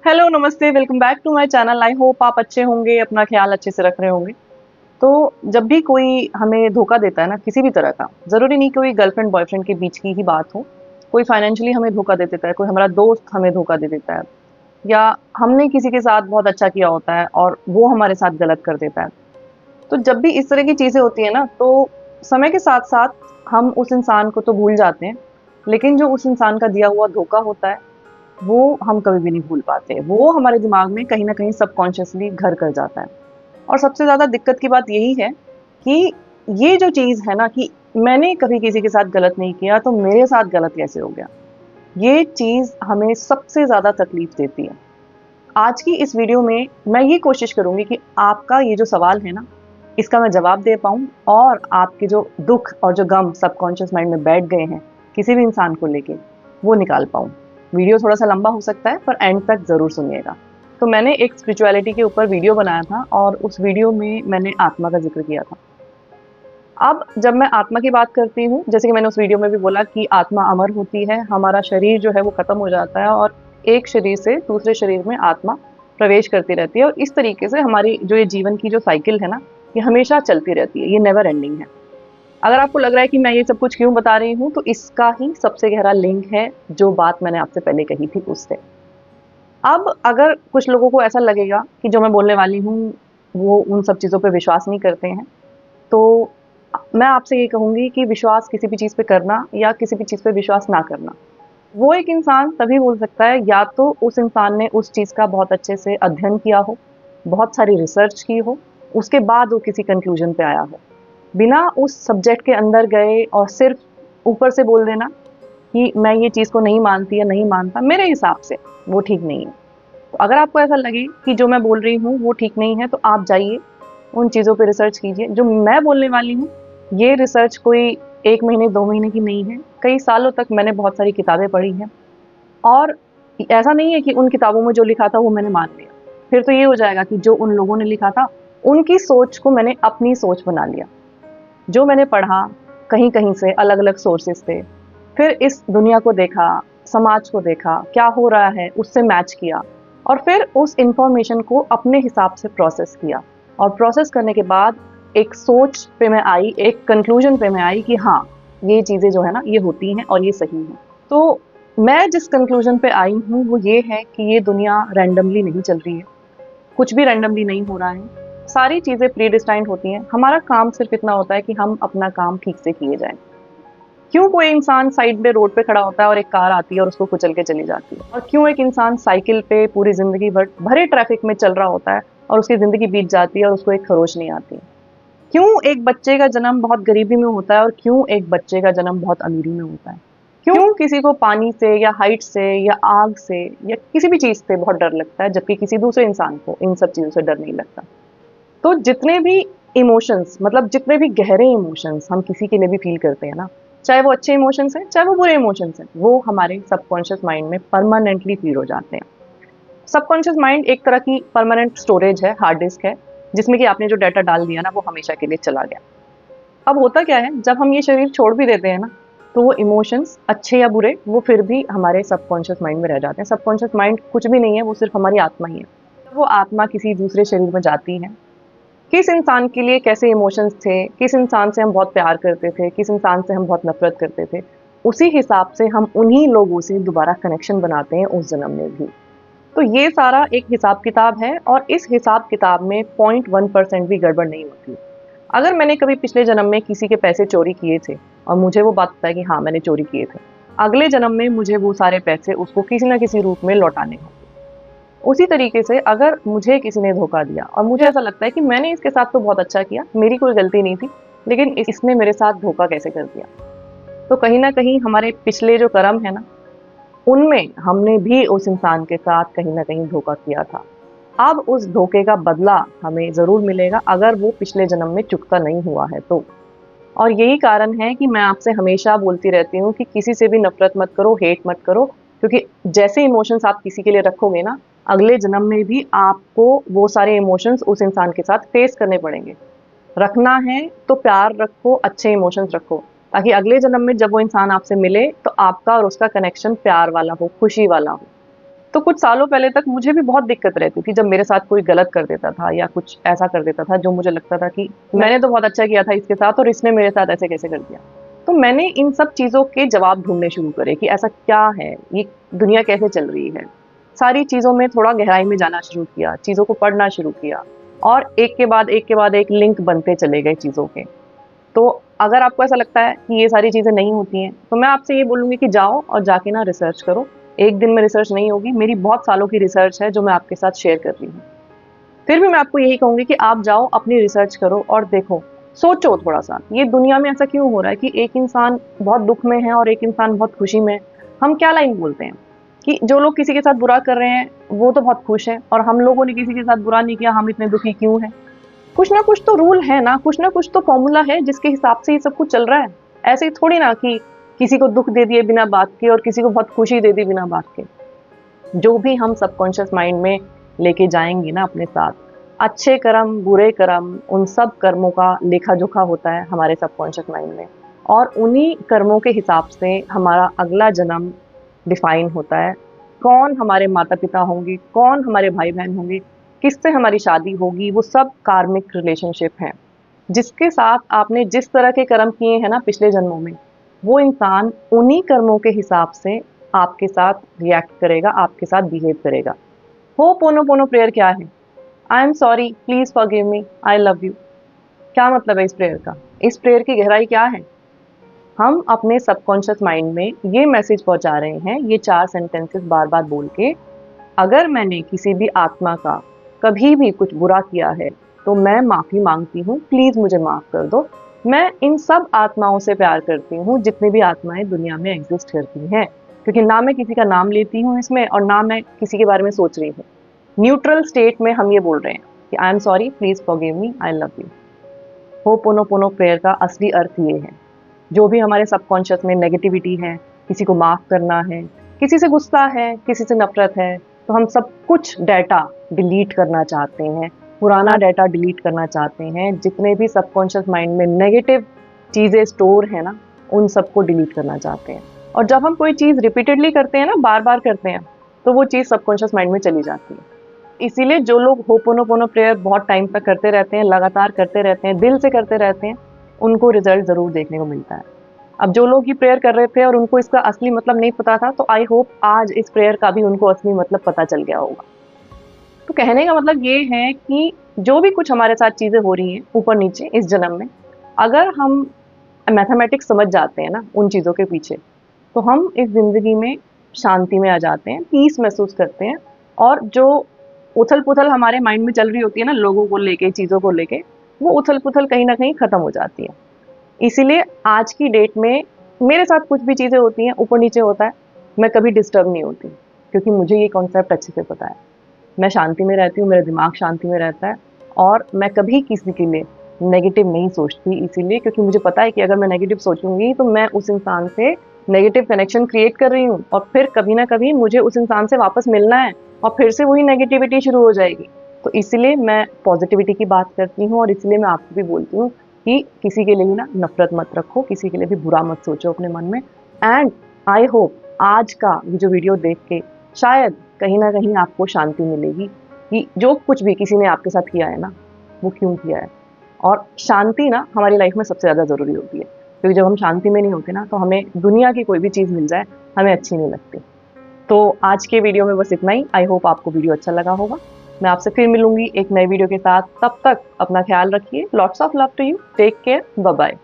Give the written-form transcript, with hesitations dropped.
Hello, नमस्ते, welcome back to my channel. I hope आप अच्छे होंगे, अपना ख्याल अच्छे से रख रहे होंगे। तो जब भी कोई हमें धोखा देता है ना, किसी भी तरह का, ज़रूरी नहीं कोई गर्लफ्रेंड बॉयफ्रेंड के बीच की ही बात हो, कोई फाइनेंशियली हमें धोखा दे देता है, कोई हमारा दोस्त हमें धोखा दे देता है, या हमने किसी के साथ बहुत अच्छा किया होता है और वो हमारे साथ गलत कर देता है। तो जब भी इस तरह की चीज़ें होती हैं ना, तो समय के साथ-साथ हम उस इंसान को तो भूल जाते हैं, लेकिन जो उस इंसान का दिया हुआ धोखा होता है, वो हम कभी भी नहीं भूल पाते। वो हमारे दिमाग में कहीं न कहीं सबकॉन्शियसली घर कर जाता है। और सबसे ज़्यादा दिक्कत की बात यही है कि ये जो चीज़ है ना कि मैंने कभी किसी के साथ गलत नहीं किया, तो मेरे साथ गलत कैसे हो गया? ये चीज़ हमें सबसे ज़्यादा तकलीफ़ देती है। आज की इस वीडियो में मैं ये कोशिश करूँगी कि आपका ये जो सवाल है ना, इसका मैं जवाब दे पाऊँ और आपके जो दुःख और जो गम सबकॉन्शियस माइंड में बैठ गए हैं, किसी भी इंसान को लेके, वो निकाल पाऊँ। वीडियो थोड़ा-सा लंबा हो सकता है, पर एंड तक ज़रूर सुनिएगा। तो मैंने एक स्पिरिचुअलिटी के ऊपर वीडियो बनाया था और उस वीडियो में मैंने आत्मा का ज़िक्र किया था। अब जब मैं आत्मा की बात करती हूँ, जैसे कि मैंने उस वीडियो में भी बोला कि आत्मा अमर होती है, हमारा शरीर जो है वो ख़त्म हो जाता है और एक शरीर से दूसरे शरीर में आत्मा प्रवेश करती रहती है और इस तरीके से हमारी जो ये जीवन की जो साइकिल है ना, ये हमेशा चलती रहती है, ये नेवर एंडिंग है। अगर आपको लग रहा है कि मैं ये सब कुछ क्यों बता रही हूँ, तो इसका ही सबसे गहरा लिंक है, जो बात मैंने आपसे पहले कही थी उससे। अब अगर कुछ लोगों को ऐसा लगेगा कि जो मैं बोलने वाली हूँ, वो उन सब चीज़ों पे विश्वास नहीं करते हैं, तो मैं आपसे ये कहूँगी कि विश्वास किसी भी चीज़ पे करना या किसी भी चीज़ पे विश्वास ना करना, वो एक इंसान तभी बोल सकता है या तो उस इंसान ने उस चीज़ का बहुत अच्छे से अध्ययन किया हो, बहुत सारी रिसर्च की हो, उसके बाद वो किसी कन्क्लूज़न पे आया हो। बिना उस सब्जेक्ट के अंदर गए और सिर्फ़ ऊपर से बोल देना कि मैं ये चीज़ को नहीं मानती या नहीं मानता, मेरे हिसाब से वो ठीक नहीं है। तो अगर आपको ऐसा लगे कि जो मैं बोल रही हूँ वो ठीक नहीं है, तो आप जाइए, उन चीज़ों पे रिसर्च कीजिए। जो मैं बोलने वाली हूँ, ये रिसर्च कोई 1 महीने, 2 महीने की नहीं है। कई सालों तक मैंने बहुत सारी किताबें पढ़ी हैं और ऐसा नहीं है कि उन किताबों में जो लिखा था वो मैंने मान लिया। फिर तो ये हो जाएगा कि जो उन लोगों ने लिखा था, उनकी सोच को मैंने अपनी सोच बना लिया। जो मैंने पढ़ा, कहीं-कहीं से अलग-अलग सोर्सेज़ से, फिर इस दुनिया को देखा, समाज को देखा, क्या हो रहा है, उससे मैच किया और फिर उस इन्फॉर्मेशन को अपने हिसाब से प्रोसेस किया और प्रोसेस करने के बाद एक सोच पे मैं आई, एक कन्क्लूज़न पे मैं आई कि हाँ, ये चीज़ें जो है ना, ये होती हैं और ये सही हैं। तो मैं जिस कन्क्लूज़न पे आई हूँ, वो ये है कि ये दुनिया रैंडमली नहीं चल रही है। कुछ भी रैंडमली नहीं हो रहा है। सारी चीज़ें प्री-डिस्टाइन्ड होती हैं। हमारा काम सिर्फ़ इतना होता है कि हम अपना काम ठीक से किए जाएँ। क्यों कोई इंसान साइड में रोड पे खड़ा होता है और एक कार आती है और उसको कुचल के चली जाती है? और क्यों एक इंसान साइकिल पे पूरी ज़िंदगी भर भरे ट्रैफ़िक में चल रहा होता है और उसकी ज़िंदगी बीत जाती है और उसको एक खरोच नहीं आती? क्यों एक बच्चे का जन्म बहुत गरीबी में होता है और क्यों एक बच्चे का जन्म बहुत अमीरी में होता है? क्यों किसी को पानी से या हाइट से या आग से या किसी भी चीज़ से बहुत डर लगता है, जबकि किसी दूसरे इंसान को इन सब चीज़ों से डर नहीं लगता? तो जितने भी इमोशंस मतलब जितने भी गहरे इमोशंस हम किसी के लिए भी फ़ील करते हैं ना, चाहे वो अच्छे इमोशंस हैं, चाहे वो बुरे इमोशंस हैं, वो हमारे सबकॉन्शियस माइंड में परमानेंटली फ़ीड हो जाते हैं। सबकॉन्शियस माइंड एक तरह की परमानेंट स्टोरेज है, हार्ड डिस्क है, जिसमें कि आपने जो डाटा डाल दिया ना, वो हमेशा के लिए चला गया। अब होता क्या है, जब हम ये शरीर छोड़ भी देते हैं ना, तो वो इमोशंस अच्छे या बुरे, वो फिर भी हमारे सबकॉन्शियस माइंड में रह जाते हैं। सबकॉन्शियस माइंड कुछ भी नहीं है, वो सिर्फ़ हमारी आत्मा ही है। वो आत्मा किसी दूसरे शरीर में जाती है, किस इंसान के लिए कैसे इमोशंस थे, किस इंसान से हम बहुत प्यार करते थे, किस इंसान से हम बहुत नफ़रत करते थे, उसी हिसाब से हम उन्हीं लोगों से दोबारा कनेक्शन बनाते हैं उस जन्म में भी। तो ये सारा एक हिसाब-किताब है और इस हिसाब-किताब में 0.1% भी गड़बड़ नहीं होती। अगर मैंने कभी पिछले जन्म में किसी के पैसे चोरी किए थे और मुझे वो बात पता है कि हाँ, मैंने चोरी किए थे, अगले जन्म में मुझे वो सारे पैसे उसको किसी न किसी रूप में लौटाने होंगे। उसी तरीके से अगर मुझे किसी ने धोखा दिया और मुझे ऐसा लगता है कि मैंने इसके साथ तो बहुत अच्छा किया, मेरी कोई गलती नहीं थी, लेकिन इसने मेरे साथ धोखा कैसे कर दिया? तो कहीं न कहीं हमारे पिछले जो कर्म है ना, उनमें हमने भी उस इंसान के साथ कहीं न कहीं धोखा किया था। अब उस धोखे का बदला हमें ज़रूर मिलेगा अगर वो पिछले जन्म में चुकता नहीं हुआ है तो। और यही कारण है कि मैं आपसे हमेशा बोलती रहती हूँ कि किसी से भी नफ़रत मत करो, हेट मत करो, क्योंकि जैसे इमोशंस आप किसी के लिए रखोगे ना, अगले जन्म में भी आपको वो सारे इमोशंस उस इंसान के साथ फेस करने पड़ेंगे। रखना है तो प्यार रखो, अच्छे इमोशंस रखो, ताकि अगले जन्म में जब वो इंसान आपसे मिले, तो आपका और उसका कनेक्शन प्यार वाला हो, खुशी वाला हो। तो कुछ सालों पहले तक मुझे भी बहुत दिक्कत रहती थी जब मेरे साथ कोई गलत कर देता था या कुछ ऐसा कर देता था जो मुझे लगता था कि मैंने तो बहुत अच्छा किया था इसके साथ और इसने मेरे साथ ऐसे कैसे कर दिया। तो मैंने इन सब चीज़ों के जवाब ढूँढने शुरू करे कि ऐसा क्या है, ये दुनिया कैसे चल रही है। सारी चीज़ों में थोड़ा गहराई में जाना शुरू किया, चीज़ों को पढ़ना शुरू किया और एक के बाद एक के बाद एक लिंक बनते चले गए चीज़ों के। तो अगर आपको ऐसा लगता है कि ये सारी चीज़ें नहीं होती हैं, तो मैं आपसे ये बोलूँगी कि जाओ और जाके ना रिसर्च करो। एक दिन में रिसर्च नहीं होगी, मेरी बहुत सालों की रिसर्च है जो मैं आपके साथ शेयर कर रही हूँ। फिर भी मैं आपको यही कहूँगी कि आप जाओ अपनी रिसर्च करो और देखो, सोचो थोड़ा-सा, ये दुनिया में ऐसा क्यों हो रहा है कि एक इंसान बहुत दुःख में है और एक इंसान बहुत खुशी में है। हम क्या लाइन बोलते हैं कि जो लोग किसी के साथ बुरा कर रहे हैं, वो तो बहुत खुश हैं और हम लोगों ने किसी के साथ बुरा नहीं किया, हम इतने दुखी क्यों हैं? कुछ ना कुछ तो रूल है ना, कुछ ना कुछ तो फ़ॉर्मूला है जिसके हिसाब से ये सब कुछ चल रहा है। ऐसे ही थोड़ी ना कि किसी को दुःख दे दिए बिना बात के और किसी को बहुत खुशी दे दी बिना बात के। जो भी हम सबकॉन्शियस माइंड में लेके जाएँगे ना अपने साथ, अच्छे कर्म, बुरे कर्म, उन सब कर्मों का लेखा-जोखा होता है हमारे सबकॉन्शियस माइंड में और उन्हीं कर्मों के हिसाब से हमारा अगला जन्म डिफ़ाइन होता है। कौन हमारे माता-पिता होंगे, कौन हमारे भाई-बहन होंगे, किससे हमारी शादी होगी, वो सब कार्मिक रिलेशनशिप हैं। जिसके साथ आपने जिस तरह के कर्म किए हैं ना पिछले जन्मों में, वो इंसान उन्हीं कर्मों के हिसाब से आपके साथ रिएक्ट करेगा, आपके साथ बिहेव करेगा। होपोनोपोनो प्रेयर क्या है? I am sorry, please forgive me, I love you. क्या मतलब है इस प्रेयर का? इस प्रेयर की गहराई क्या है? हम अपने सबकॉन्शियस माइंड में ये मैसेज पहुंचा रहे हैं, ये 4 सेंटेंसेस बार-बार बोल के, अगर मैंने किसी भी आत्मा का कभी भी कुछ बुरा किया है, तो मैं माफ़ी माँगती हूँ, प्लीज़ मुझे माफ़ कर दो। मैं इन सब आत्माओं से प्यार करती हूँ, जितनी भी आत्माएँ दुनिया में एग्ज़िस्ट करती हैं। क्योंकि ना मैं किसी का नाम लेती हूँ इसमें और ना मैं किसी के बारे में सोच रही हूँ। न्यूट्रल स्टेट में हम ये बोल रहे हैं कि I am sorry, please forgive me, I love you. Ho'oponopono prayer का असली अर्थ ये है। जो भी हमारे सबकॉन्शियस में नेगेटिविटी है, किसी को माफ़ करना है, किसी से गुस्सा है, किसी से नफ़रत है, तो हम सब कुछ डाटा डिलीट करना चाहते हैं, पुराना डाटा डिलीट करना चाहते हैं, जितने भी सबकॉन्शियस माइंड में नेगेटिव चीज़ें स्टोर हैं ना, उन सबको डिलीट करना चाहते हैं। और जब हम कोई चीज़ रिपीटेडली करते हैं ना, बार-बार करते हैं, तो वो चीज़ सबकॉन्शियस माइंड में चली जाती है। इसीलिए जो लोग होपोनोपोनो प्रेयर बहुत टाइम तक करते रहते हैं, लगातार करते रहते हैं, दिल से करते रहते हैं, उनको रिज़ल्ट ज़रूर देखने को मिलता है। अब जो लोग ये प्रेयर कर रहे थे और उनको इसका असली मतलब नहीं पता था, तो आई होप आज इस प्रेयर का भी उनको असली मतलब पता चल गया होगा। तो कहने का मतलब ये है कि जो भी कुछ हमारे साथ चीज़ें हो रही हैं, ऊपर-नीचे इस जन्म में, अगर हम मैथमेटिक्स समझ जाते हैं ना उन चीज़ों के पीछे, तो हम इस ज़िंदगी में शांति में आ जाते हैं, पीस महसूस करते हैं और जो उथल-पुथल हमारे माइंड में चल रही होती है ना लोगों को लेके, चीज़ों को लेके, वो उथल-पुथल कहीं न कहीं ख़त्म हो जाती है। इसीलिए आज की डेट में मेरे साथ कुछ भी चीज़ें होती हैं, ऊपर-नीचे होता है, मैं कभी डिस्टर्ब नहीं होती, क्योंकि मुझे ये कॉन्सेप्ट अच्छे से पता है। मैं शांति में रहती हूँ, मेरा दिमाग शांति में रहता है और मैं कभी किसी के लिए नेगेटिव नहीं सोचती इसीलिए क्योंकि मुझे पता है कि अगर मैं नेगेटिव सोचूँगी तो मैं उस इंसान से नेगेटिव कनेक्शन क्रिएट कर रही हूँ और फिर कभी न कभी मुझे उस इंसान से वापस मिलना है और फिर से वही नेगेटिविटी शुरू हो जाएगी। तो इसलिए मैं पॉज़िटिविटी की बात करती हूँ और इसलिए मैं आपको भी बोलती हूँ कि किसी के लिए भी ना नफ़रत मत रखो, किसी के लिए भी बुरा मत सोचो अपने मन में एंड आई होप आज का ये जो वीडियो देख के शायद कहीं न कहीं आपको शांति मिलेगी कि जो कुछ भी किसी ने आपके साथ किया है ना, वो क्यों किया है। और शांति ना हमारी लाइफ में सबसे ज़्यादा ज़रूरी होती है, क्योंकि जब हम शांति में नहीं होते ना, तो हमें दुनिया की कोई भी चीज़ मिल जाए, हमें अच्छी नहीं लगती। तो आज के वीडियो में बस इतना ही। आई होप आपको वीडियो अच्छा लगा होगा। मैं आपसे फिर मिलूँगी एक नए वीडियो के साथ, तब तक अपना ख़्याल रखिए। Lots of love to you, take care, bye bye.